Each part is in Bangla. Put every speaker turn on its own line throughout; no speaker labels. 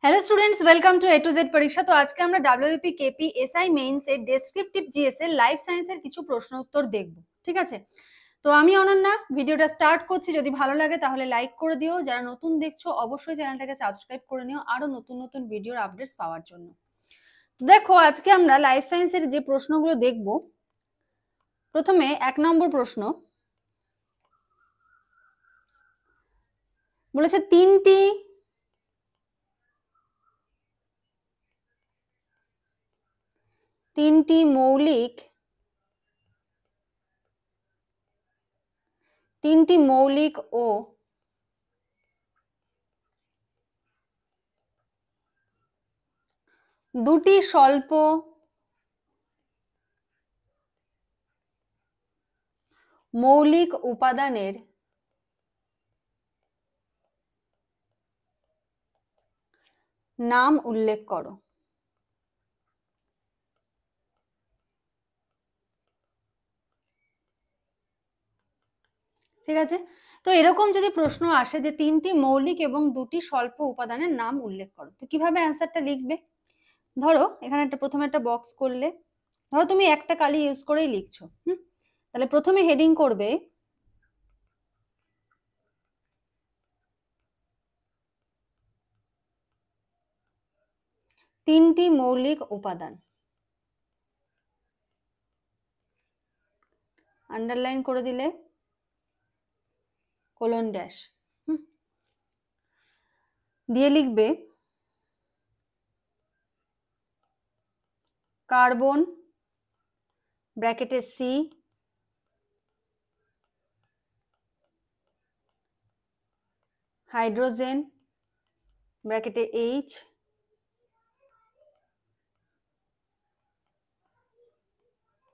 Hello students, welcome to A to Z Pariksha. तो आज के আমরা ডাব্লিউপি কেপি এসআই মেইনস এর ডেসক্রিপটিভ জিএস এর লাইফ সায়েন্সের কিছু প্রশ্ন উত্তর দেখব। ঠিক আছে, তো আমি অনন্যা ভিডিওটা স্টার্ট করছি। যদি ভালো লাগে তাহলে লাইক করে দিও, যারা নতুন দেখছো অবশ্যই চ্যানেলটাকে সাবস্ক্রাইব করে নিও আরো নতুন নতুন ভিডিওর আপডেটস পাওয়ার জন্য। তো দেখো, আজকে আমরা লাইফ সায়েন্সের যে প্রশ্নগুলো দেখব, প্রথমে 1 নম্বর প্রশ্ন বলেছে তিনটি মৌলিক ও দুটি স্বল্প মৌলিক উপাদানের নাম উল্লেখ করো। ঠিক আছে, তো এরকম যদি প্রশ্ন আসে যে তিনটি মৌলিক এবং দুটি স্বল্প উপাদানের নাম উল্লেখ করো, তো কিভাবে অ্যান্সারটা লিখবে? ধরো এখানে প্রথমে একটা বক্স করলে, ধরো তুমি একটা কালি ইউজ করেই লিখছো। তাহলে প্রথমে হেডিং করবে তিনটি মৌলিক উপাদান, আন্ডারলাইন করে দিলে কোলন ড্যাশ দিয়ে লিখবে কার্বন ব্র্যাকেটে সি, হাইড্রোজেন ব্র্যাকেটে এইচ,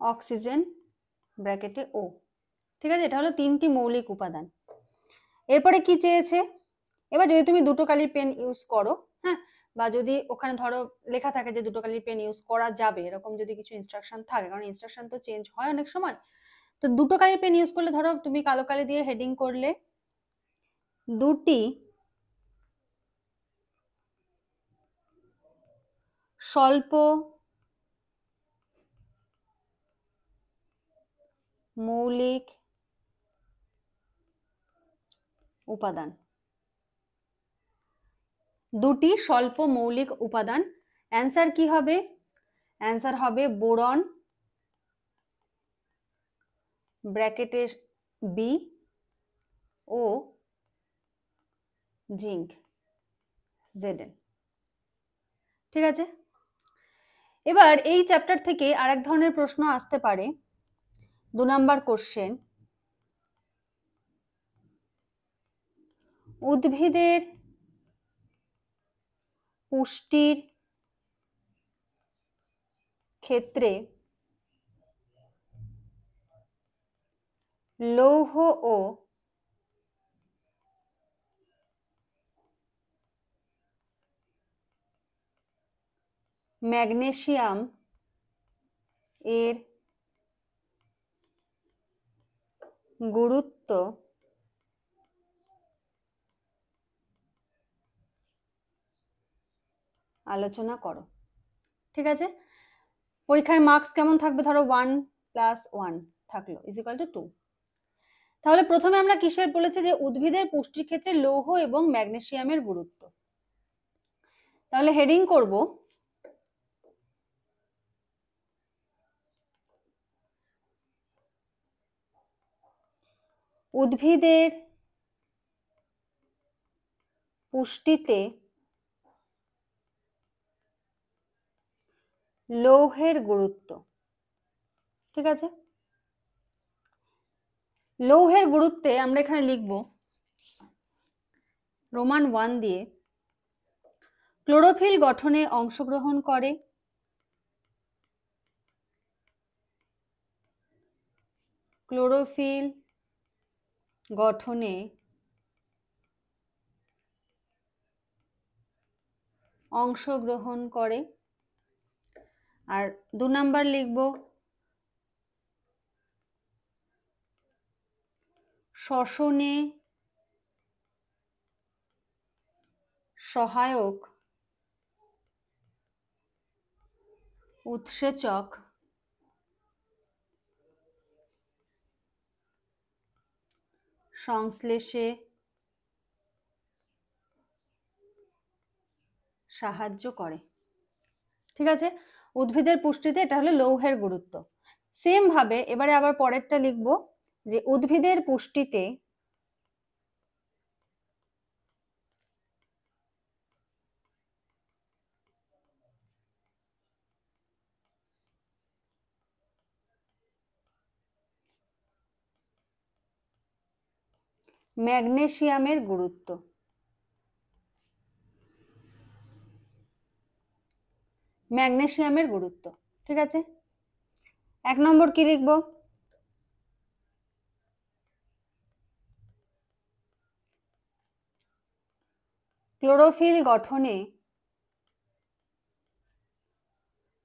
অক্সিজেন ব্র্যাকেটে ও। ঠিক আছে, এটা হলো তিনটি মৌলিক উপাদান। এরপরে কি চেয়েছে? এবার যদি তুমি দুটো কালির পেন ইউজ করো, হ্যাঁ, বা যদি ওখানে ধরো লেখা থাকে যে দুটো কালির পেন ইউজ করা যাবে, এরকম যদি কিছু ইনস্ট্রাকশন থাকে, কারণ ইনস্ট্রাকশন তো চেঞ্জ হয় অনেক সময়, তো দুটো কালির পেন ইউজ করলে ধরো তুমি কালো কালি দিয়ে হেডিং করলে দুটি স্বল্প মৌলিক উপাদান, দুটি স্বল্প মৌলিক উপাদান। অ্যান্সার কি হবে? অ্যান্সার হবে বোরন ব্র্যাকেটে বি ও জিঙ্ক জেডএন। ঠিক আছে, এবার এই চ্যাপ্টার থেকে আরেক ধরনের প্রশ্ন আসতে পারে। 2 নাম্বার কোশ্চেন, উদ্ভিদের পুষ্টির ক্ষেত্রে লৌহ ও ম্যাগনেসিয়াম এর গুরুত্ব আলোচনা করো। ঠিক আছে, পরীক্ষায় মার্কস কেমন থাকবে? ধরো 1 + 1 থাকলো = 2। তাহলে প্রথমে আমরা কিসের বলেছে? যে উদ্ভিদের পুষ্টির ক্ষেত্রে লৌহ এবং ম্যাগনেসিয়ামের গুরুত্ব। তাহলে হেডিং করব উদ্ভিদের পুষ্টিতে লৌহের গুরুত্ব। ঠিক আছে, লৌহের গুরুত্বে আমরা এখানে লিখব রোমান 1 দিয়ে ক্লোরোফিল গঠনে অংশগ্রহণ করে, ক্লোরোফিল গঠনে অংশগ্রহণ করে। আর 2 নাম্বার লিখব শ্বসনে সহায়ক উৎসেচক সংশ্লেষে সাহায্য করে। ঠিক আছে, উদ্ভিদের পুষ্টিতে এটা হলো লৌহের গুরুত্ব। সেম ভাবে এবারে আবার পরেরটা লিখব যে উদ্ভিদের পুষ্টিতে ম্যাগনেসিয়ামের গুরুত্ব। ম্যাগনেসিয়ামের গুরুত্ব। ঠিক আছে, 1 নম্বর কি লিখব? ক্লোরোফিল গঠনে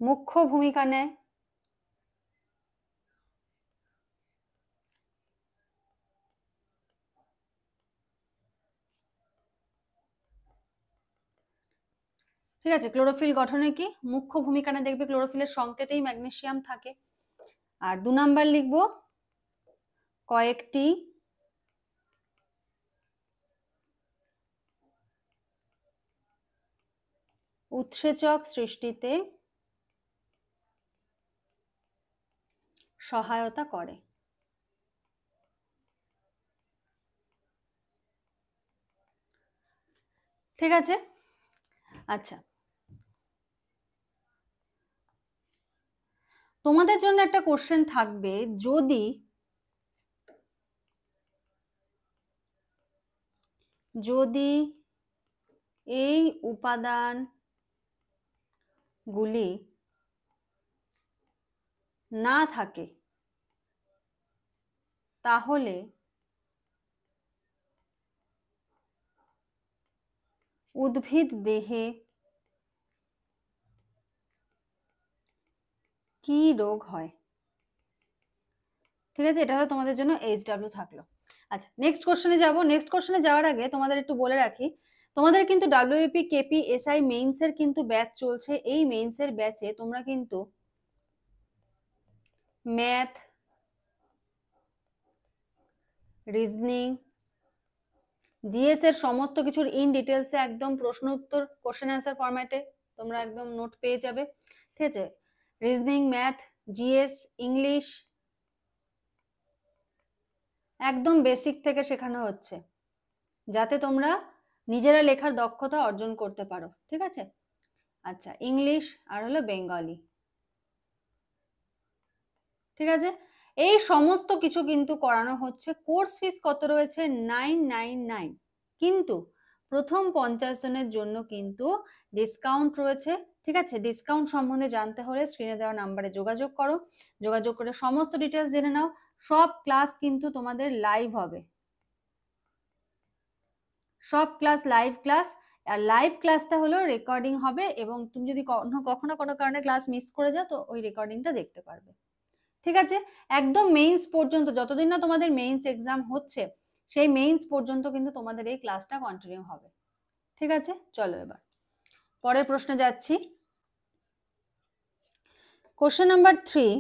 মুখ্য ভূমিকা নেয়। ঠিক আছে, ক্লোরোফিল গঠনে কি মুখ্য ভূমিকা নেয়, দেখবে ক্লোরোফিলের সংকেতেই ম্যাগনেসিয়াম থাকে। আর 2 নাম্বার লিখব কয়েকটি উৎসেচক সৃষ্টিতে সহায়তা করে। ঠিক আছে, আচ্ছা তোমাদের জন্য একটা কোশ্চেন থাকবে, যদি এই উপাদানগুলি না থাকে তাহলে উদ্ভিদ দেহে কি রোগ হয়। ঠিক আছে, এটা হলো তোমাদের জন্য HW থাকলো। আচ্ছা নেক্সট কোশ্চেনে যাব। নেক্সট কোশ্চেনে যাওয়ার আগে তোমাদের একটু বলে রাখি, তোমাদের কিন্তু WAP KP SI মেইনস এর কিন্তু ব্যাচ চলছে। এই মেইনস এর ব্যাচে তোমরা কিন্তু ম্যাথ, রিজনিং, জিএস এর সমস্ত কিছুর ইন ডিটেলসে একদম প্রশ্ন উত্তর কোশ্চেন অ্যান্সার ফরম্যাটে তোমরা একদম নোট পেয়ে যাবে। ঠিক আছে, রিজনিং, ম্যাথ, জিএস, ইংলিশ একদম বেসিক থেকে শেখানো হচ্ছে, যাতে তোমরা নিজেরা লেখার দক্ষতা অর্জন করতে পারো। ঠিক আছে, আচ্ছা ইংলিশ আর হলো বেঙ্গলি। ঠিক আছে, এই সমস্ত কিছু কিন্তু করানো হচ্ছে। কোর্স ফিস কত রয়েছে? 999। কিন্তু প্রথম 50 জনের জন্য কিন্তু ডিসকাউন্ট রয়েছে। ঠিক আছে, ডিসকাউন্ট সম্বন্ধে জানতে হলে স্ক্রিনে দেওয়া নাম্বারে যোগাযোগ করো, যোগাযোগ করে সমস্ত ডিটেলস জেনে নাও। সব ক্লাস কিন্তু তোমাদের লাইভ হবে, সব ক্লাস লাইভ ক্লাস। আর লাইভ ক্লাসটা হলো রেকর্ডিং হবে, এবং তুমি যদি কখনো কোনো কারণে ক্লাস মিস করে যাও তো ওই রেকর্ডিংটা দেখতে পারবে। ঠিক আছে, একদম মেইনস পর্যন্ত, যতদিন না তোমাদের মেইনস এক্সাম হচ্ছে সেই মেইনস পর্যন্ত কিন্তু তোমাদের এই ক্লাসটা কন্টিনিউ হবে। ঠিক আছে, চলো এবার পরের প্রশ্নে যাচ্ছি। কোশ্চেন নাম্বার 3,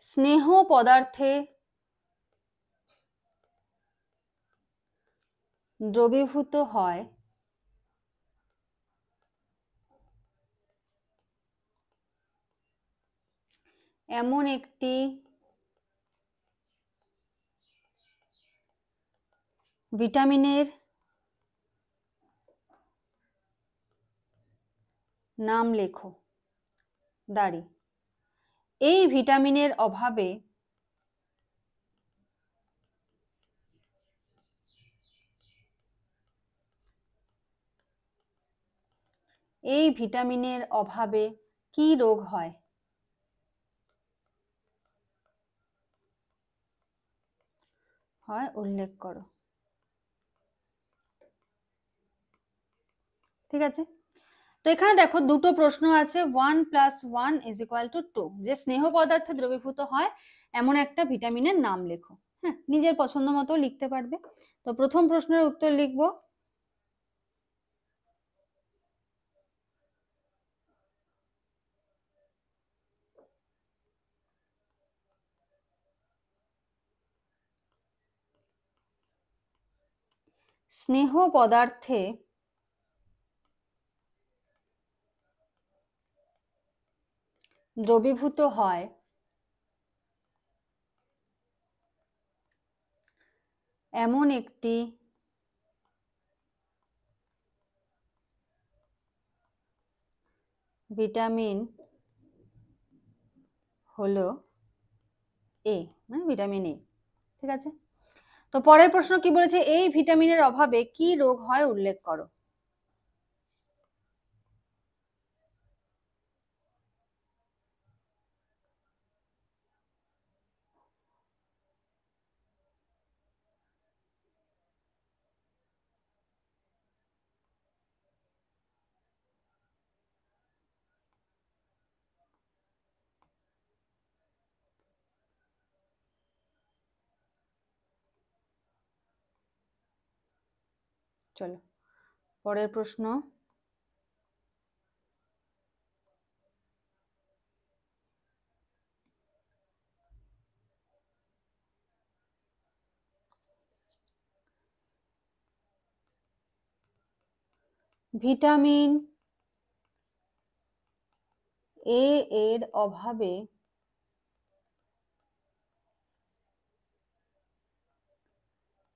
স্নেহ পদার্থে দ্রবীভূত হয় এমন একটি ভিটামিনের নাম লেখো। দাঁড়ি, এই ভিটামিনের অভাবে কি রোগ হয়? উল্লেখ করো। ঠিক আছে, তো এখানে দেখো দুটো প্রশ্ন আছে, 1 + 1 = 2, যে স্নেহ পদার্থে দ্রবীভূত হয় এমন একটা ভিটামিনের নাম লেখো। হ্যাঁ, নিজের পছন্দ মতো লিখতে পারবে। তো প্রথম প্রশ্নের উত্তর লিখবো স্নেহ পদার্থে দ্রবীভূত হয় এমন একটি ভিটামিন হলো এ, মানে ভিটামিন এ। ঠিক আছে, তো পরের প্রশ্ন কি বলেছে, এই ভিটামিনের অভাবে কি রোগ হয় উল্লেখ করো। চলো পরের প্রশ্ন, ভিটামিন এ এর অভাবে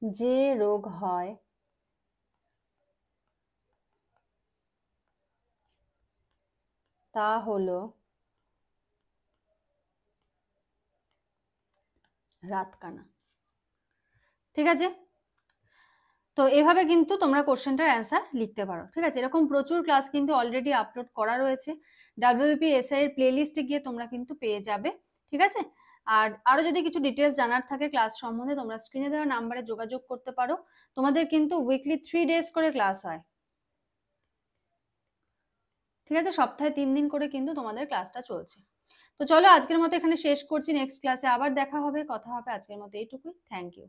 যে রোগ হয় তা হলো রাতকানা। ঠিক আছে, তো এভাবে কিন্তু তোমরা কোশ্চেনটার অ্যান্সার লিখতে পারো। ঠিক আছে, এরকম প্রচুর ক্লাস কিন্তু অলরেডি আপলোড করা রয়েছে, WBPSI এর প্লেলিস্টে গিয়ে তোমরা কিন্তু পেয়ে যাবে। ঠিক আছে, আর আরো যদি কিছু ডিটেলস জানার থাকে ক্লাস সম্বন্ধে, তোমরা স্ক্রিনে দেওয়া নাম্বারে যোগাযোগ করতে পারো। তোমাদের কিন্তু উইকলি 3 ডেজ করে ক্লাস হয়। ঠিক আছে, সপ্তাহে 3 দিন করে কিন্তু তোমাদের ক্লাসটা চলছে। তো চলো আজকের মতো এখানে শেষ করছি, নেক্সট ক্লাসে আবার দেখা হবে, কথা হবে। আজকের মতো এইটুকুই, থ্যাংক ইউ।